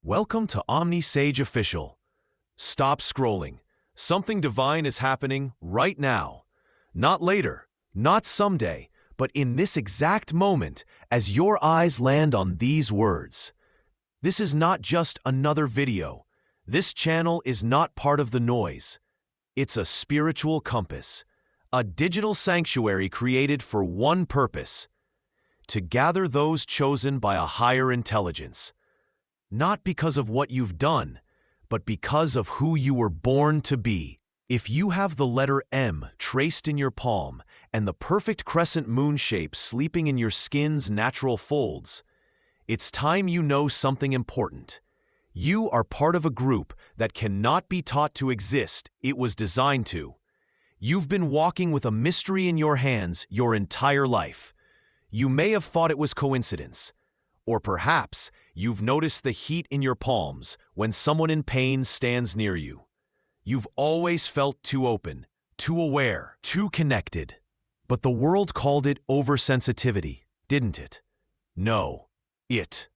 Welcome to Omni Sage Official. Stop scrolling. Something divine is happening right now. Not later, not someday, but in this exact moment as your eyes land on these words. This is not just another video. This channel is not part of the noise. It's a spiritual compass, a digital sanctuary created for one purpose: to gather those chosen by a higher intelligence. Not because of what you've done, but because of who you were born to be. If you have the letter M traced in your palm and the perfect crescent moon shape sleeping in your skin's natural folds, it's time you know something important. You are part of a group that cannot be taught to exist, it was designed to. You've been walking with a mystery in your hands your entire life. You may have thought it was coincidence. Or perhaps you've noticed the heat in your palms when someone in pain stands near you. You've always felt too open, too aware, too connected. But the world called it oversensitivity, didn't it? No,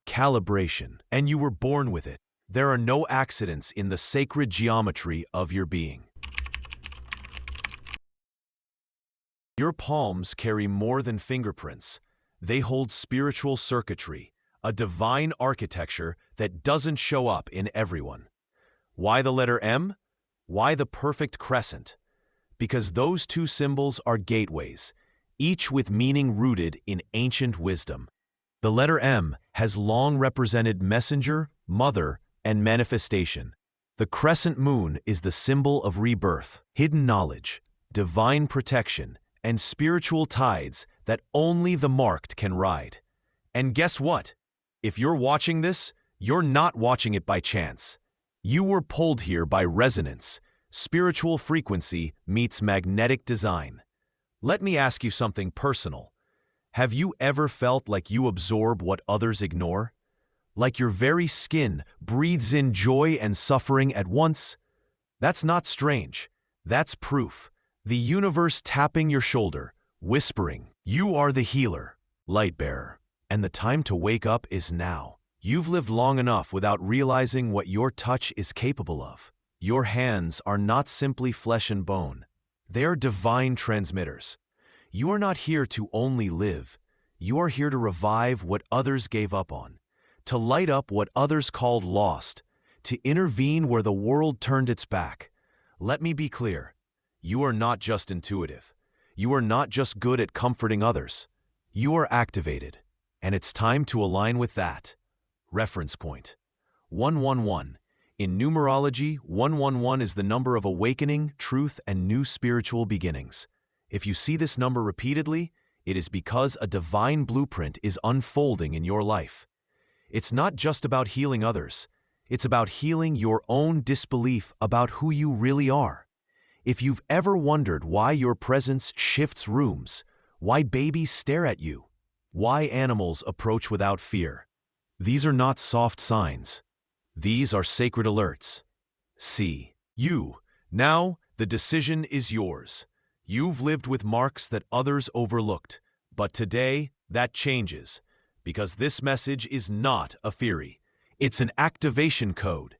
calibration, and you were born with it. There are no accidents in the sacred geometry of your being. Your palms carry more than fingerprints. They hold spiritual circuitry, a divine architecture that doesn't show up in everyone. Why the letter M? Why the perfect crescent? Because those two symbols are gateways, each with meaning rooted in ancient wisdom. The letter M has long represented messenger, mother, and manifestation. The crescent moon is the symbol of rebirth, hidden knowledge, divine protection, and spiritual tides that only the marked can ride. And guess what? If you're watching this, you're not watching it by chance. You were pulled here by resonance. Spiritual frequency meets magnetic design. Let me ask you something personal. Have you ever felt like you absorb what others ignore? Like your very skin breathes in joy and suffering at once? That's not strange. That's proof. The universe tapping your shoulder, whispering, "You are the healer, light bearer." And the time to wake up is now. You've lived long enough without realizing what your touch is capable of. Your hands are not simply flesh and bone. They're divine transmitters. You are not here to only live. You are here to revive what others gave up on, to light up what others called lost, to intervene where the world turned its back. Let me be clear. You are not just intuitive. You are not just good at comforting others. You are activated. And it's time to align with that. Reference point: 111. In numerology, 111 is the number of awakening, truth, and new spiritual beginnings. If you see this number repeatedly, it is because a divine blueprint is unfolding in your life. It's not just about healing others. It's about healing your own disbelief about who you really are. If you've ever wondered why your presence shifts rooms, why babies stare at you, why animals approach without fear, these are not soft signs. These are sacred alerts. See, now the decision is yours. You've lived with marks that others overlooked, but today that changes, because this message is not a theory. It's an activation code.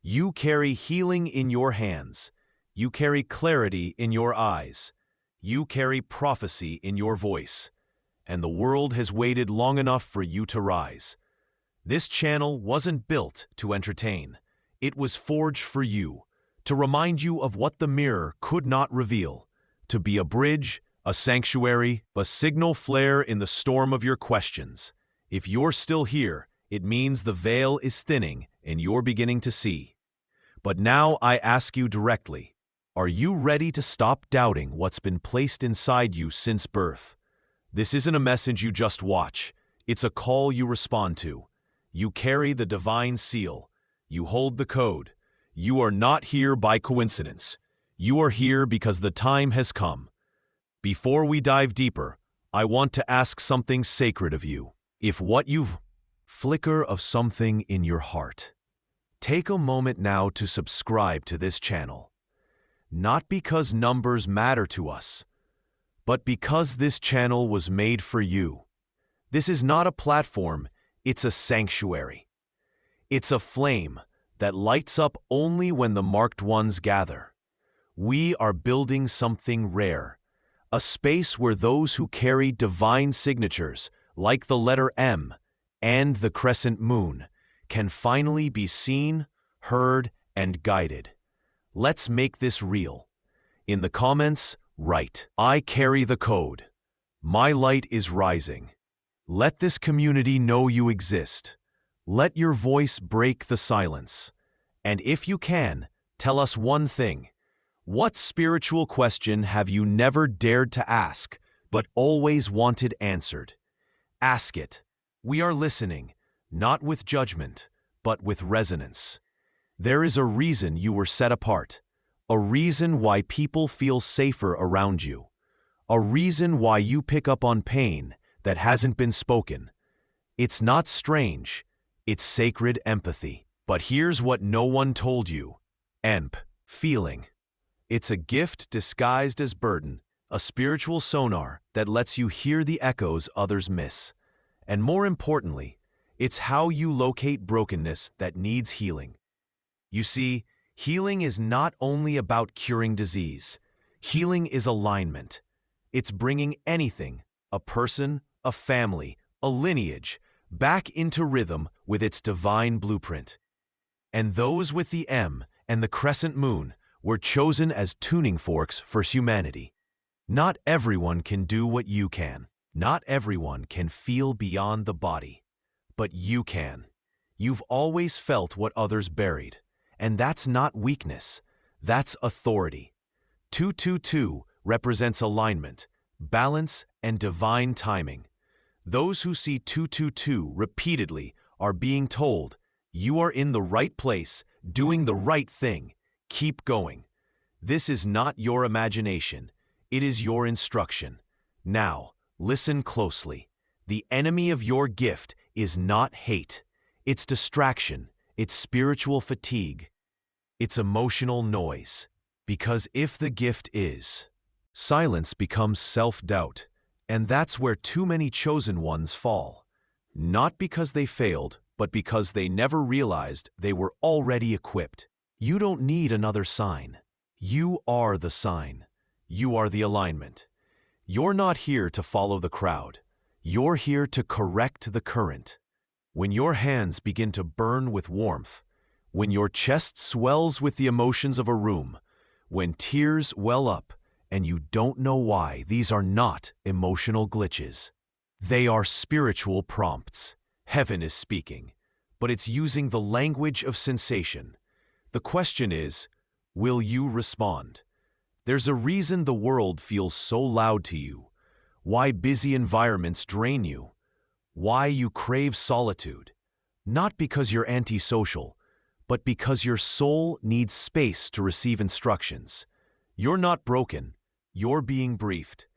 You carry healing in your hands. You carry clarity in your eyes. You carry prophecy in your voice. And the world has waited long enough for you to rise. This channel wasn't built to entertain. It was forged for you, to remind you of what the mirror could not reveal, to be a bridge, a sanctuary, a signal flare in the storm of your questions. If you're still here, it means the veil is thinning and you're beginning to see. But now I ask you directly, are you ready to stop doubting what's been placed inside you since birth? This isn't a message you just watch. It's a call you respond to. You carry the divine seal. You hold the code. You are not here by coincidence. You are here because the time has come. Before we dive deeper, I want to ask something sacred of you. If what you've flicker of something in your heart. Take a moment now to subscribe to this channel. Not because numbers matter to us, but because this channel was made for you. This is not a platform, it's a sanctuary. It's a flame that lights up only when the marked ones gather. We are building something rare, a space where those who carry divine signatures, like the letter M and the crescent moon, can finally be seen, heard, and guided. Let's make this real. In the comments, write, "I carry the code. My light is rising." Let this community know you exist. Let your voice break the silence. And if you can, tell us one thing. What spiritual question have you never dared to ask, but always wanted answered? Ask it. We are listening, not with judgment, but with resonance. There is a reason you were set apart, a reason why people feel safer around you, a reason why you pick up on pain that hasn't been spoken. It's not strange, it's sacred empathy. But here's what no one told you. Feeling. It's a gift disguised as burden, a spiritual sonar that lets you hear the echoes others miss. And more importantly, it's how you locate brokenness that needs healing. You see, healing is not only about curing disease. Healing is alignment. It's bringing anything, a person, a family, a lineage, back into rhythm with its divine blueprint. And those with the M and the crescent moon were chosen as tuning forks for humanity. Not everyone can do what you can. Not everyone can feel beyond the body. But you can. You've always felt what others buried. And that's not weakness. That's authority. 222 represents alignment, balance, and divine timing. Those who see 222 repeatedly are being told, you are in the right place, doing the right thing. Keep going. This is not your imagination. It is your instruction. Now, listen closely. The enemy of your gift is not hate. It's distraction. It's spiritual fatigue. It's emotional noise. Because if the gift is, silence becomes self-doubt. And that's where too many chosen ones fall. Not because they failed, but because they never realized they were already equipped. You don't need another sign. You are the sign. You are the alignment. You're not here to follow the crowd. You're here to correct the current. When your hands begin to burn with warmth, when your chest swells with the emotions of a room, when tears well up, and you don't know why, these are not emotional glitches. They are spiritual prompts. Heaven is speaking, but it's using the language of sensation. The question is, will you respond? There's a reason the world feels so loud to you, why busy environments drain you, why you crave solitude. Not because you're antisocial, but because your soul needs space to receive instructions. You're not broken. You're being briefed.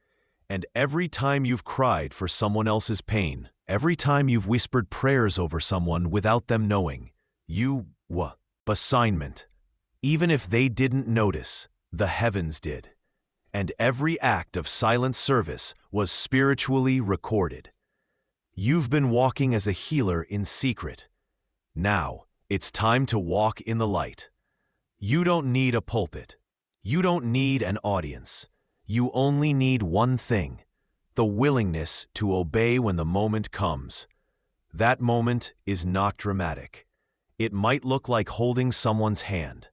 And every time you've cried for someone else's pain, every time you've whispered prayers over someone without them knowing, assignment. Even if they didn't notice, the heavens did. And every act of silent service was spiritually recorded. You've been walking as a healer in secret. Now, it's time to walk in the light. You don't need a pulpit. You don't need an audience. You only need one thing, the willingness to obey when the moment comes. That moment is not dramatic. It might look like holding someone's hand.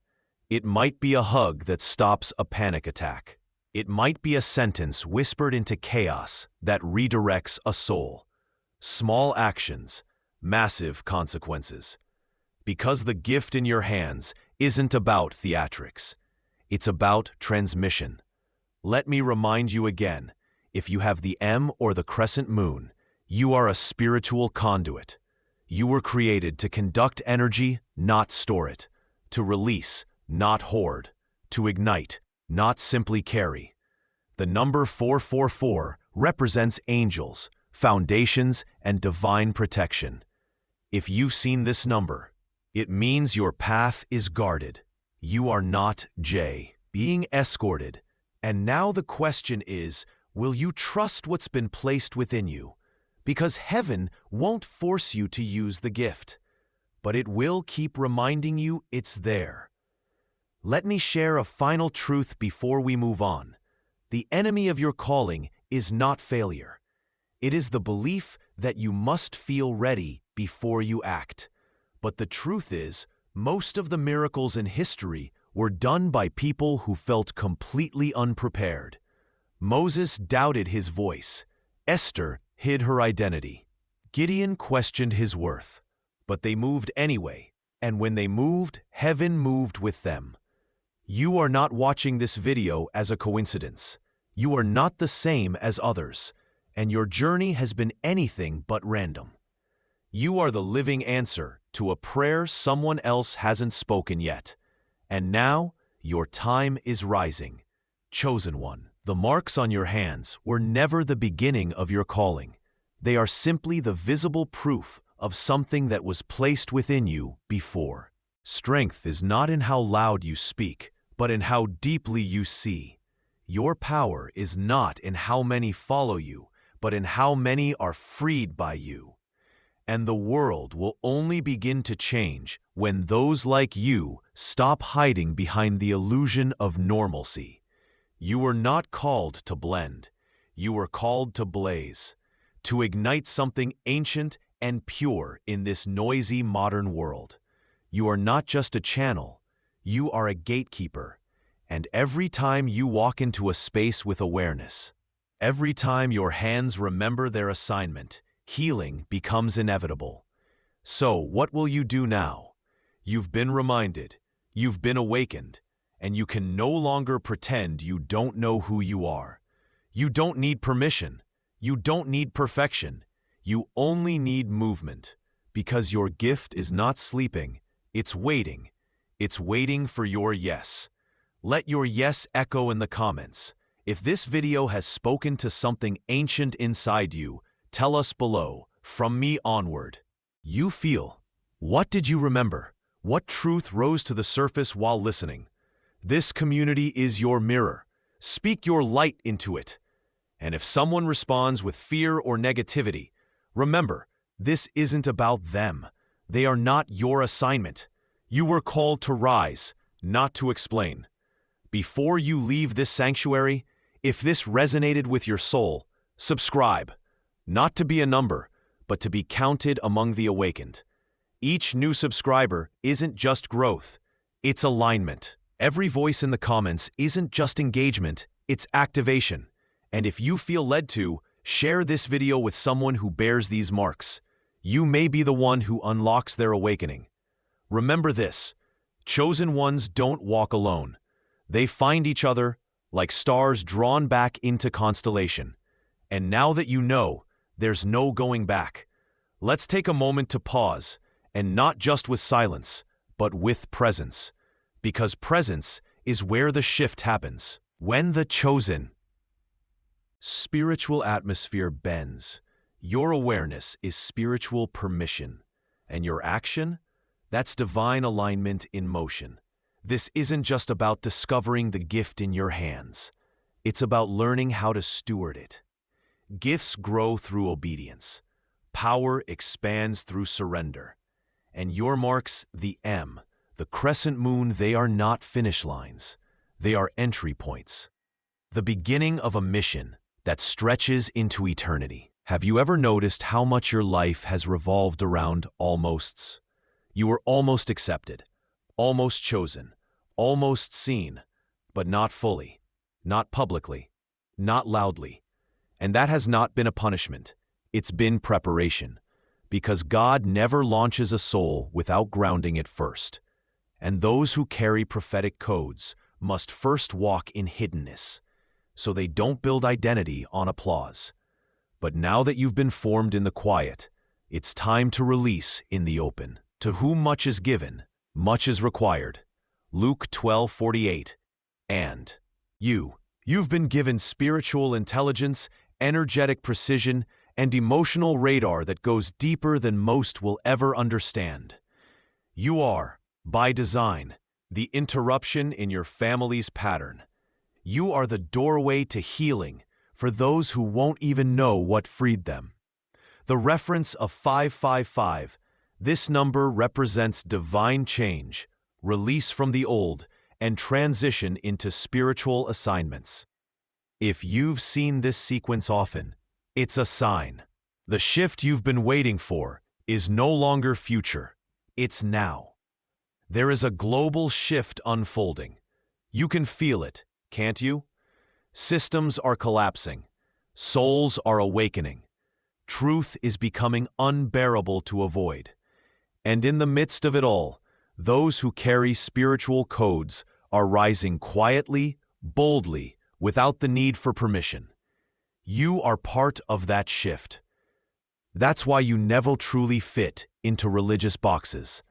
It might be a hug that stops a panic attack. It might be a sentence whispered into chaos that redirects a soul. Small actions, massive consequences. Because the gift in your hands isn't about theatrics. It's about transmission. Let me remind you again, if you have the M or the crescent moon, you are a spiritual conduit. You were created to conduct energy, not store it, to release, not hoard, to ignite, not simply carry. The number 444 represents angels, foundations, and divine protection. If you've seen this number, it means your path is guarded. You are not being escorted. And now the question is, will you trust what's been placed within you? Because heaven won't force you to use the gift, but it will keep reminding you it's there. Let me share a final truth before we move on. The enemy of your calling is not failure. It is the belief that you must feel ready before you act. But the truth is, most of the miracles in history were done by people who felt completely unprepared. Moses doubted his voice. Esther hid her identity. Gideon questioned his worth. But they moved anyway, and when they moved, heaven moved with them. You are not watching this video as a coincidence. You are not the same as others, and your journey has been anything but random. You are the living answer to a prayer someone else hasn't spoken yet. And now, your time is rising. Chosen one, the marks on your hands were never the beginning of your calling. They are simply the visible proof of something that was placed within you before. Strength is not in how loud you speak, but in how deeply you see. Your power is not in how many follow you, but in how many are freed by you. And the world will only begin to change when those like you stop hiding behind the illusion of normalcy. You were not called to blend. You were called to blaze, to ignite something ancient and pure in this noisy modern world. You are not just a channel, you are a gatekeeper. And every time you walk into a space with awareness, every time your hands remember their assignment, healing becomes inevitable. So, what will you do now? You've been reminded, you've been awakened, and you can no longer pretend you don't know who you are. You don't need permission. You don't need perfection. You only need movement, because your gift is not sleeping, it's waiting. It's waiting for your yes. Let your yes echo in the comments. If this video has spoken to something ancient inside you, tell us below, from me onward. You feel. What did you remember? What truth rose to the surface while listening? This community is your mirror. Speak your light into it. And if someone responds with fear or negativity, remember, this isn't about them. They are not your assignment. You were called to rise, not to explain. Before you leave this sanctuary, if this resonated with your soul, subscribe. Not to be a number, but to be counted among the awakened. Each new subscriber isn't just growth, it's alignment. Every voice in the comments isn't just engagement, it's activation. And if you feel led to, share this video with someone who bears these marks. You may be the one who unlocks their awakening. Remember this, chosen ones don't walk alone. They find each other like stars drawn back into constellation. And now that you know, there's no going back. Let's take a moment to pause, and not just with silence, but with presence. Because presence is where the shift happens. When the chosen spiritual atmosphere bends, your awareness is spiritual permission, and your action? That's divine alignment in motion. This isn't just about discovering the gift in your hands. It's about learning how to steward it. Gifts grow through obedience. Power expands through surrender. And your marks, the M, the crescent moon, they are not finish lines. They are entry points. The beginning of a mission that stretches into eternity. Have you ever noticed how much your life has revolved around almosts? You were almost accepted, almost chosen, almost seen, but not fully, not publicly, not loudly. And that has not been a punishment. It's been preparation. Because God never launches a soul without grounding it first. And those who carry prophetic codes must first walk in hiddenness, so they don't build identity on applause. But now that you've been formed in the quiet, it's time to release in the open. To whom much is given, much is required. Luke 12:48. And you've been given spiritual intelligence, energetic precision, and emotional radar that goes deeper than most will ever understand. You are, by design, the interruption in your family's pattern. You are the doorway to healing for those who won't even know what freed them. The reference of 555, This number represents divine change, release from the old, and transition into spiritual assignments. If you've seen this sequence often, it's a sign. The shift you've been waiting for is no longer future, it's now. There is a global shift unfolding. You can feel it, can't you? Systems are collapsing. Souls are awakening. Truth is becoming unbearable to avoid. And in the midst of it all, those who carry spiritual codes are rising quietly, boldly, without the need for permission. You are part of that shift. That's why you never truly fit into religious boxes.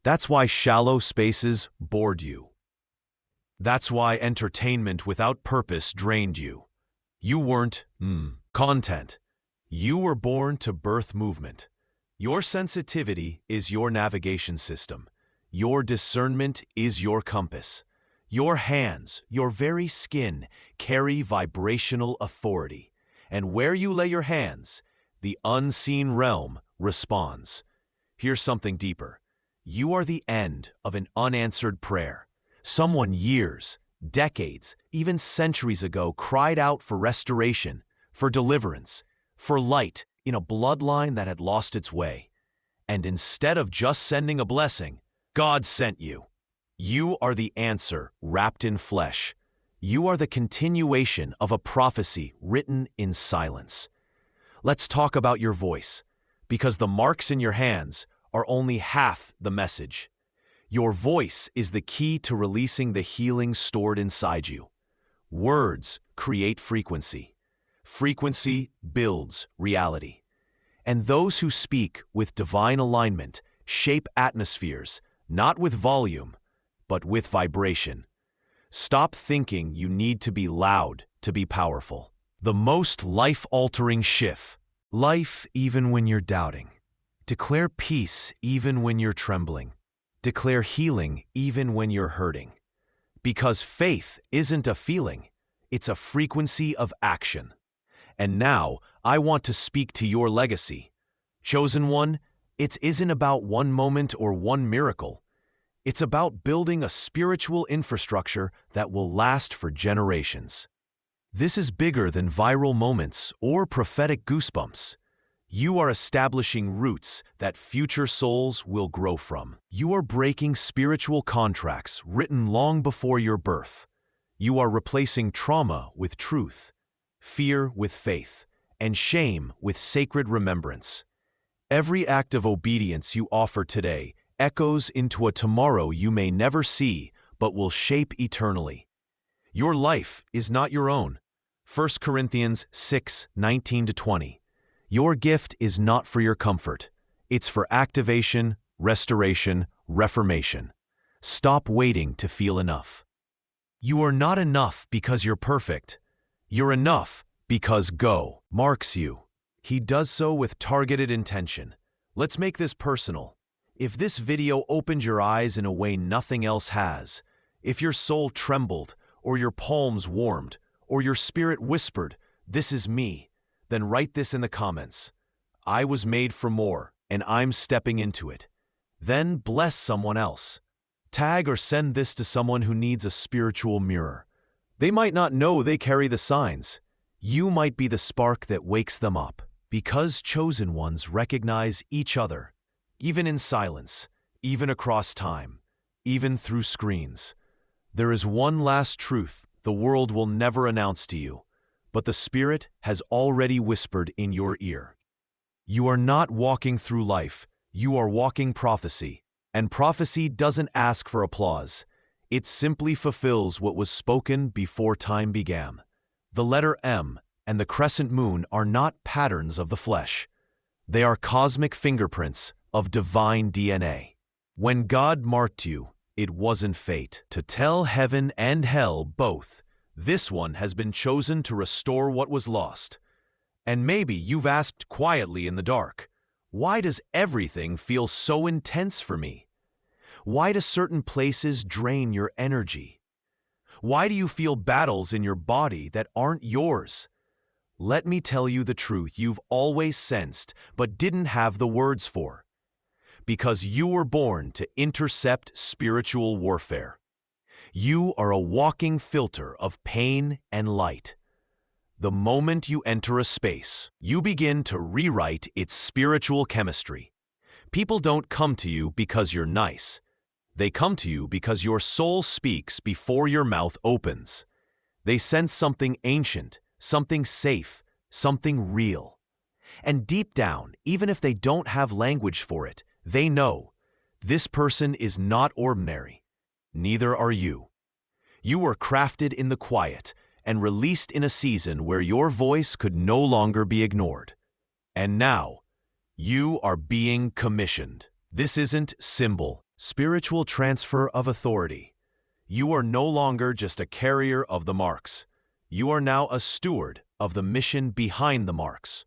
That's why shallow spaces bored you. That's why entertainment without purpose drained you. You weren't, content. You were born to birth movement. Your sensitivity is your navigation system. Your discernment is your compass. Your hands, your very skin, carry vibrational authority. And where you lay your hands, the unseen realm responds. Here's something deeper. You are the end of an unanswered prayer. Someone years, decades, even centuries ago cried out for restoration, for deliverance, for light in a bloodline that had lost its way. And instead of just sending a blessing, God sent you. You are the answer wrapped in flesh. You are the continuation of a prophecy written in silence. Let's talk about your voice, because the marks in your hands are only half the message. Your voice is the key to releasing the healing stored inside you. Words create frequency. Frequency builds reality. And those who speak with divine alignment shape atmospheres, not with volume, but with vibration. Stop thinking you need to be loud to be powerful. The most life-altering shift. Life even when you're doubting. Declare peace even when you're trembling. Declare healing even when you're hurting. Because faith isn't a feeling, it's a frequency of action. And now, I want to speak to your legacy. Chosen one, it isn't about one moment or one miracle. It's about building a spiritual infrastructure that will last for generations. This is bigger than viral moments or prophetic goosebumps. You are establishing roots that future souls will grow from. You are breaking spiritual contracts written long before your birth. You are replacing trauma with truth, fear with faith, and shame with sacred remembrance. Every act of obedience you offer today echoes into a tomorrow you may never see but will shape eternally. Your life is not your own. 1 Corinthians 6:19-20. Your gift is not for your comfort. It's for activation, restoration, reformation. Stop waiting to feel enough. You are not enough because you're perfect. You're enough because Go marks you. He does so with targeted intention. Let's make this personal. If this video opened your eyes in a way nothing else has, if your soul trembled, or your palms warmed, or your spirit whispered, "This is me," then write this in the comments. I was made for more, and I'm stepping into it. Then bless someone else. Tag or send this to someone who needs a spiritual mirror. They might not know they carry the signs. You might be the spark that wakes them up, because chosen ones recognize each other, even in silence, even across time, even through screens. There is one last truth the world will never announce to you, but the Spirit has already whispered in your ear. You are not walking through life, you are walking prophecy, and prophecy doesn't ask for applause. It simply fulfills what was spoken before time began. The letter M and the crescent moon are not patterns of the flesh. They are cosmic fingerprints of divine DNA. When God marked you, it wasn't fate. To tell heaven and hell both, this one has been chosen to restore what was lost. And maybe you've asked quietly in the dark, why does everything feel so intense for me? Why do certain places drain your energy? Why do you feel battles in your body that aren't yours? Let me tell you the truth you've always sensed but didn't have the words for. because you were born to intercept spiritual warfare. You are a walking filter of pain and light. The moment you enter a space, you begin to rewrite its spiritual chemistry. People don't come to you because you're nice. They come to you because your soul speaks before your mouth opens. They sense something ancient, something safe, something real. And deep down, even if they don't have language for it, they know this person is not ordinary. Neither are you. You were crafted in the quiet and released in a season where your voice could no longer be ignored. And now, you are being commissioned. This isn't symbol, spiritual transfer of authority. You are no longer just a carrier of the marks. You are now a steward of the mission behind the marks.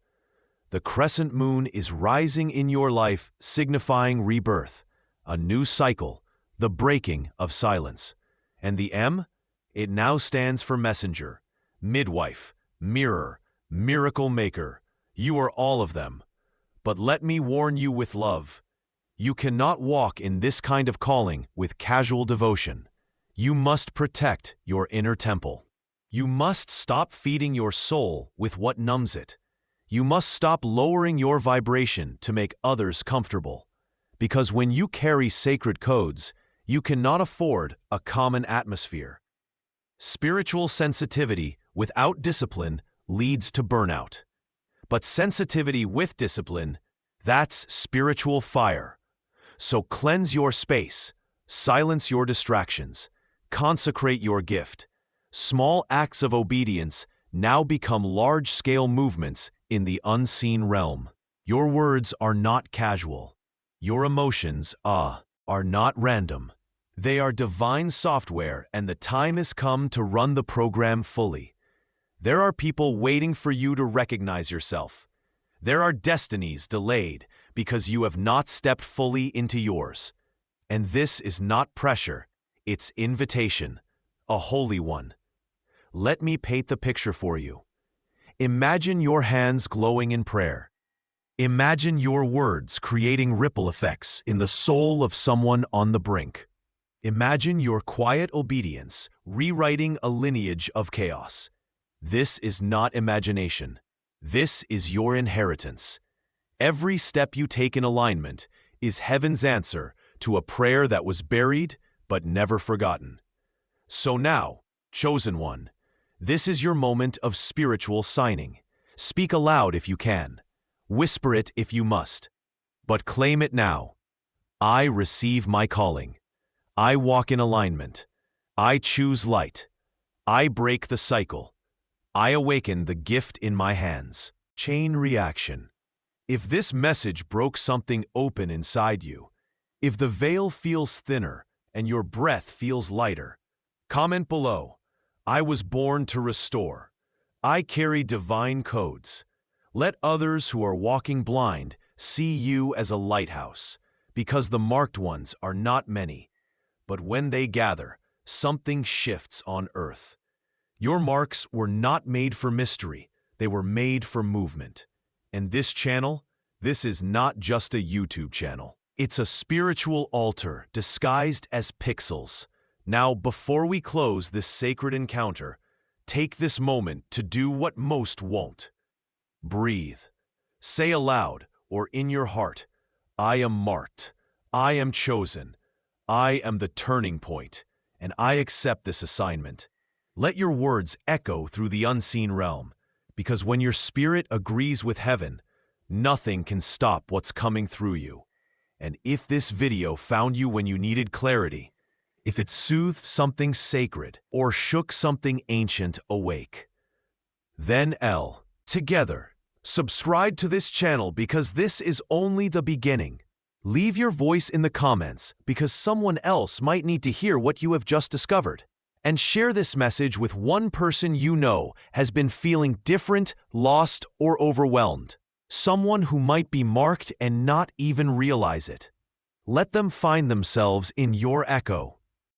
The crescent moon is rising in your life, signifying rebirth, a new cycle, the breaking of silence. And the M? It now stands for messenger, midwife, mirror, miracle maker. You are all of them. But let me warn you with love. You cannot walk in this kind of calling with casual devotion. You must protect your inner temple. You must stop feeding your soul with what numbs it. You must stop lowering your vibration to make others comfortable. Because when you carry sacred codes, you cannot afford a common atmosphere. Spiritual sensitivity without discipline leads to burnout. But sensitivity with discipline, that's spiritual fire. So cleanse your space, silence your distractions, consecrate your gift. Small acts of obedience now become large-scale movements in the unseen realm. Your words are not casual. Your emotions, are not random. They are divine software, and the time has come to run the program fully. There are people waiting for you to recognize yourself. There are destinies delayed because you have not stepped fully into yours. And this is not pressure, it's invitation, a holy one. Let me paint the picture for you. Imagine your hands glowing in prayer. Imagine your words creating ripple effects in the soul of someone on the brink. Imagine your quiet obedience rewriting a lineage of chaos. This is not imagination. This is your inheritance. Every step you take in alignment is heaven's answer to a prayer that was buried but never forgotten. So now, chosen one, this is your moment of spiritual signing. Speak aloud if you can. Whisper it if you must. But claim it now. I receive my calling. I walk in alignment. I choose light. I break the cycle. I awaken the gift in my hands. Chain reaction. If this message broke something open inside you, if the veil feels thinner and your breath feels lighter, comment below. I was born to restore. I carry divine codes. Let others who are walking blind see you as a lighthouse, because the marked ones are not many. But when they gather, something shifts on earth. Your marks were not made for mystery, they were made for movement. And this channel, this is not just a YouTube channel. It's a spiritual altar disguised as pixels. Now, before we close this sacred encounter, take this moment to do what most won't. Breathe. Say aloud or in your heart, I am marked. I am chosen. I am the turning point, and I accept this assignment. Let your words echo through the unseen realm, because when your spirit agrees with heaven, nothing can stop what's coming through you. And if this video found you when you needed clarity, if it soothed something sacred or shook something ancient awake, then together, subscribe to this channel because this is only the beginning. Leave your voice in the comments because someone else might need to hear what you have just discovered. And share this message with one person you know has been feeling different, lost, or overwhelmed. Someone who might be marked and not even realize it. Let them find themselves in your echo.